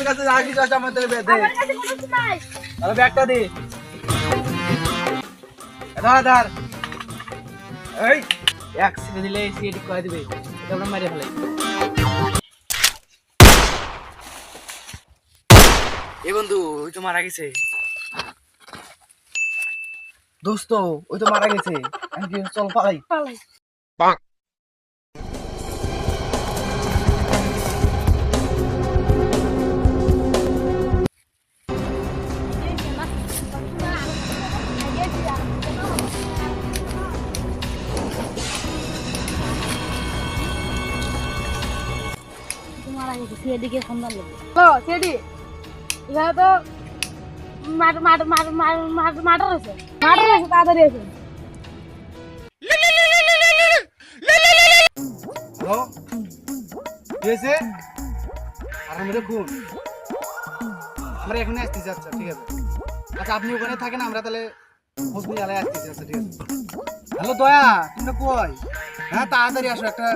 কাছে যা কিছু আছে আমার থেকে দে। আমার কাছে কোনো কিছু নাই। তাহলে ব্যাগটা দে। ধর ধর। এই এক সিটে দিলে সিটি করে দিবে। এটা আমরা মারিয়ে ফেলাই। এই বন্ধু ওই তো মারা গেছে। দোস্ত ওই তো মারা গেছে। আমি কি চল পালাই। পালাই। সেদিকে সন্ধান নেবে। হ্যালো সেদি, এখানে তো মার্ডার হয়েছে, তাড়াতাড়ি আছে। হ্যালো কি হয়েছে? আর আমি খুন আমরা এখানে আসতেছি। আচ্ছা ঠিক আছে। আচ্ছা আপনি ওখানে থাকেন, আমরা তাহলে হোসপিটালে আলাই আসতেছি। আচ্ছা ঠিক আছে। হ্যালো দয়া, তুমি কই? হ্যাঁ তাড়াতাড়ি আসো, একটা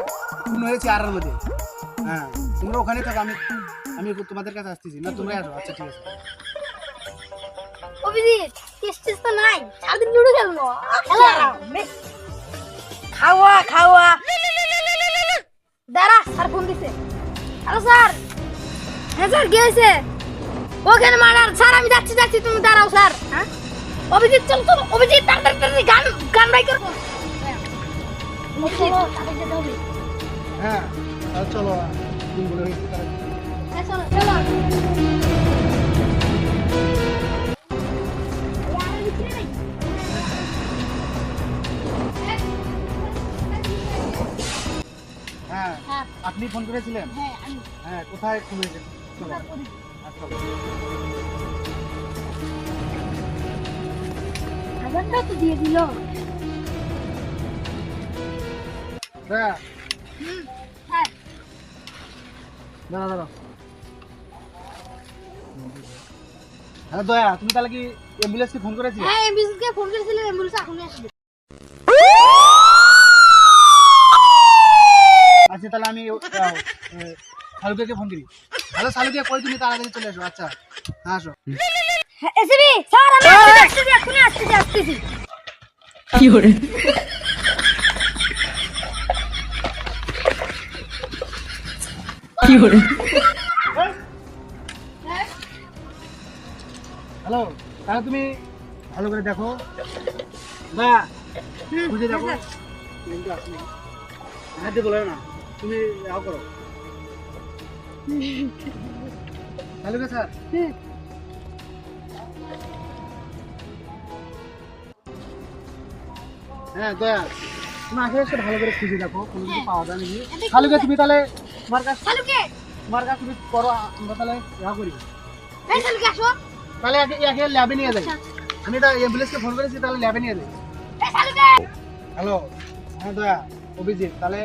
খুন হয়েছে আড়ার মধ্যে। হ্যাঁ তোমরা ওখানে থাকো, আমি আমি তোমাদের কাছে আসতেছি। না তোমরা আসো। আচ্ছা ঠিক আছে। অভিজিৎ টেস্ট তো নাই, সারাদিন লুডো খেলবো। খাওয়া খাওয়া দাঁড়া, স্যার ফোন দিছে। Hello sir. হ্যাঁ স্যার কি হয়েছে? ওখানে মারার স্যার, আমি যাচ্ছি যাচ্ছি, তুমি দাঁড়াও স্যার। হ্যাঁ অভিজিৎ চল চল, অভিজিৎ তাড়াতাড়ি গান গান বাই করবো। হ্যাঁ তাহলে চলো, তুমি বলে হয়েছে তাহলে। হ্যাঁ চলো চলো। হ্যাঁ হ্যাঁ আপনি ফোন করেছিলেন? হ্যাঁ আমি হ্যাঁ কোথায় খুন হয়েছে? চলো আচ্ছা হাজারটা তো দিয়ে দিল। হ্যাঁ হ্যাঁ দাঁড়া দাঁড়া। হ্যাঁ দয়া, তুমি তাহলে কি অ্যাম্বুলেন্সকে ফোন করেছিলে? হ্যাঁ অ্যাম্বুলেন্সকে ফোন করেছিলাম, অ্যাম্বুলেন্স এখনই আসবে। আচ্ছা তাহলে আমি শালুকে ফোন করি। হ্যালো শালুকে, কই তুমি? তাড়াতাড়ি চলে আসো। আচ্ছা হ্যাঁ আসো। হ্যাঁ এসবি স্যার, আমি আসতেছি এখনই আসতেছি। কি করে? কি করে? হ্যালো, তাহলে তুমি ভালো করে দেখো দয়া, বুঝে দেখো। হ্যাঁ দিয়ে বলো না, তুমি যাও করো। শালুকে স্যার। হ্যাঁ দয়া, তুমি আশেপাশে ভালো করে খুঁজে দেখো, কোনো কিছু পাওয়া যায় নাকি। শালুকে তুমি তাহলে তোমার কাছে তুমি করো, আমরা তাহলে ইয়া করি। এই শালুকে আসো। তাহলে একে ল্যাবে নিয়ে যাই। আমি তো অ্যাম্বুলেন্সকে ফোন করেছি, তাহলে ল্যাবে নিয়ে যাই। এই শালুকে। হ্যালো হ্যাঁ দয়া, অভিজিৎ, তাহলে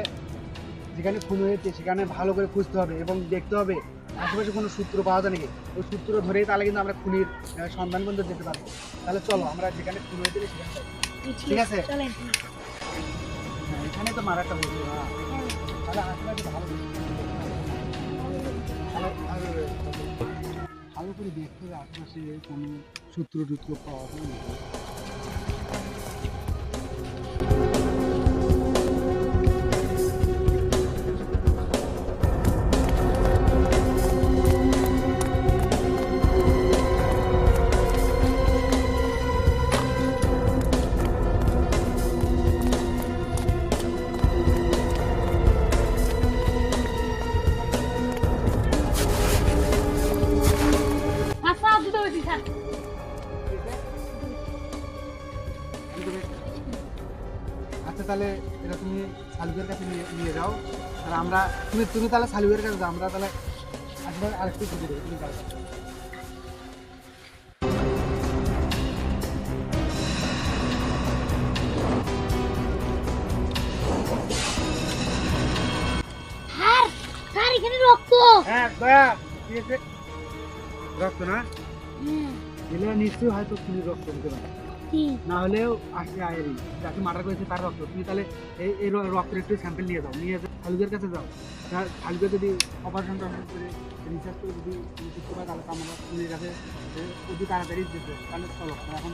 যেখানে খুন হয়েছে সেখানে ভালো করে খুঁজতে হবে এবং দেখতে হবে আশেপাশে কোনো সূত্র পাওয়া যায় নাকি। ওই সূত্র ধরেই তাহলে কিন্তু আমরা খুনির সন্ধান পর্যন্ত যেতে পারবো। তাহলে চলো আমরা যেখানে খুন হয়েছে সেখানে যাই। ঠিক আছে? চলেন। হ্যাঁ এখানে তো মারাটা হয়েছিল। তাহলে আশেপাশে ভালো করে দেখতে হবে আশেপাশে কোনো সূত্র টুত্র পাওয়া যায় নাকি। আচ্ছা দুটো বেশি স্যার। আচ্ছা তাহলে এটা তুমি শালুকের কাছে নিয়ে যাও। আর আমরা তুমি তাহলে শালুকের কাছে যাও, আমরা তাহলে আরেকটু খুঁজে দেবো। তুমি যাও। স্যার স্যার এখানে রক্ত। হ্যাঁ দয়া, ঠিক আছে। রক্ত না? এগুলো নিশ্চয়ই হয়তো খুনির রক্ত হতে পারে। কি না হলেও আসে আয়েরই যাকে মার্ডার করেছে তার রক্ত। তুমি তাহলে এই রক্তের একটু স্যাম্পেল নিয়ে যাও, নিয়ে যাও খালিদের কাছে যাও। খালিদে যদি অপারেশন টপারেশন করে রিসার্চ করে যদি বুঝতে পারে তাহলে তো আমরা খুনির কাছে অতি তাড়াতাড়ি যেতে। তাহলে চলো আমরা এখন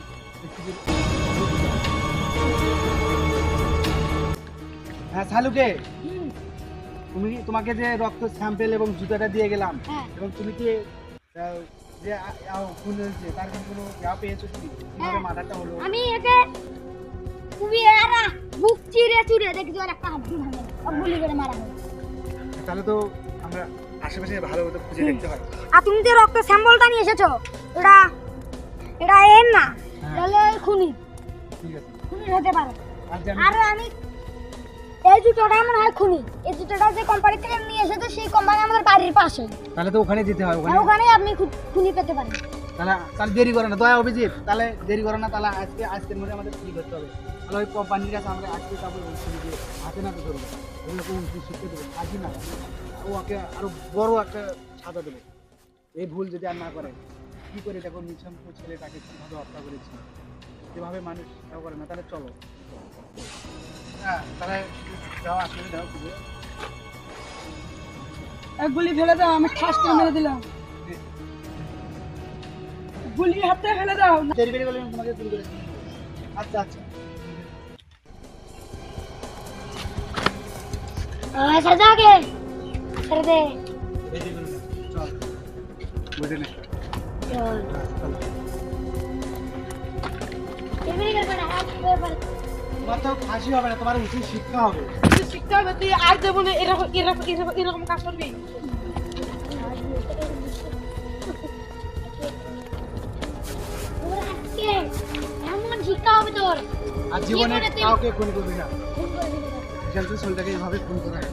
হ্যাঁ শালুকে, তোমাকে যে রক্ত স্যাম্পেল এবং জুতাটা দিয়ে গেলাম, হ্যাঁ। এবং তুমি কি যে খুন হয়েছে তার কোনো পেয়েছো? তুমি কিভাবে মার্ডারটা হলো? আমি একে খুবই এরা বুক চিরে চুরে দেখি আর একটা হাত ভাঙে গুলি করে মারা হয়। তাহলে তো আমরা আশেপাশে ভালো মতো খুঁজে দেখতে হয়। আর তুমি যে রক্ত স্যাম্পলটা নিয়ে এসেছো এটা এটা এর না, হ্যাঁ। তাহলে খুনি ঠিক আছে। খুনি হতে পারে। আর যে আর আমি এই জুতোটা মনে হয় খুনি, এই জুতোটা যে কোম্পানি থেকে নিয়ে এসেছো সেই কোম্পানি আমাদের বাড়ির পাশে, তাহলে তো ওখানে যেতে হয়। ওখানে ওখানে আপনি খুনি পেতে পারেন। তাহলে দেরি করে না দয়া অভিজিৎ, তাহলে দেরি করে না, তাহলে আজকের মধ্যে আমাদের কি করতে হবে? তাহলে ওই কোম্পানির কাছে আমরা আজকে যাবো এবং খুনিকে হাতে নাতে ধরবো, ওগুলোকে শিখতে দেবো। আজই না, ওকে আরো বড় একটা সাজা দেবো। এই ভুল যদি আর না করে, কি করে দেখো নিঃসন্দ ছেলেটাকে কিভাবে হত্যা করেছি, যেভাবে মানুষ সেটাও করে না। তাহলে চলো, হ্যাঁ তাহলে যাও, আসলে যাও খুঁজে। এক গুলি ফেলে দাও, আমি ঠাস করে মেরে দিলাম। গুলি হাতে ফেলে দাও। দেরি বেরিয়ে গেলে আমি তোমাকে তুলে করে দিই। আচ্ছা আচ্ছা, সাজাকে ছেড়ে দে। দেরি বেরিয়ে গেলে চল, বুঝে নে। চল চল, এমনি করে হাত ধরে পড়ে। তোমার তো ফাঁসি হবে না, তোমার উচিত শিক্ষা হবে। তুই শিখতে হবে, তুই আর দেবো না এরকম এরকম এরকম এরকম কাজ করবি। তোর আজকে এমন শিক্ষা হবে তোর, আর জীবনে জীবনে তুই- কাউকে খুন করবি না। খুন করে দিবি না। বিশাল ছেলেটাকে এভাবে খুন করা হয়।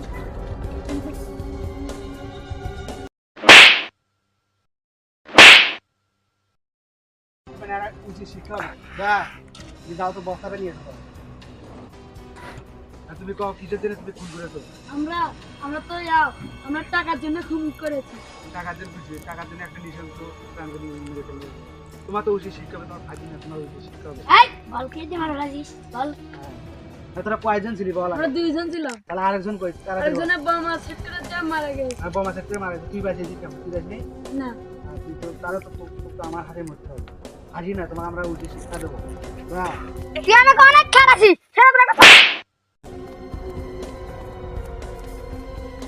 মানে আর উচিত শিক্ষা হবে। যা, তুমি যাও তো বস্তাটা নিয়ে এসো। আর তুমি কও কিসের জন্য তুমি খুন করেছো? আমরা আমরা তো আমরা টাকার জন্য খুন করেছি। টাকার জন্য বুঝবে, টাকার জন্য একটা নিঃসন্দ প্রাণকে মেরে ফেলবে। তোমার তো উচিত শিক্ষা হবে, তোমার ভাজি না, তোমার উচিত শিক্ষা হবে। এই বল খেয়ে মারা লাগিস বল। হ্যাঁ, তোরা কয়জন ছিলি বল? আমরা দুইজন ছিলাম, তাহলে আরেকজন কই? তারা একজনের বোমা সেক্টরে যা মারা গেছে। আর বোমা সেক্টরে মারা গেছে। তুই বাঁচিয়েছিস কেমন? তুই বাঁচলি? না আর তুই তো তারা তো তো আমার হাতে মরতে হবে। হাজি না, তোমার আমরা উচিত শিক্ষা দেবো। বাহ, তুই আমাকে অনেক খারাপি ছেড়ে দে আমাকে।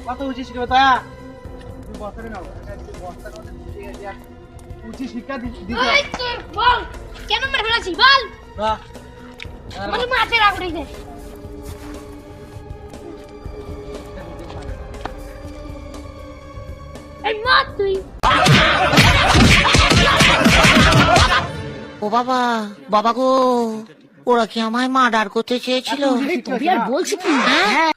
কত উচিত শিক্ষা হবে দয়া? তুই বস্তাটা নাও, বস্তার মধ্যে ঢুকিয়ে দিয়ে উচিত শিক্ষা দিতে হবে। এই তোর বল কেন মেরে ফেলেছিস বল। বাহ, আমার মাঠে রাখ উঠেছে। এই মার তুই। ও বাবা, বাবা গো, ওরা কি আমায় মার্ডার করতে চেয়েছিল? শিক্ষা হয়েছে না? বলছি কি হ্যাঁ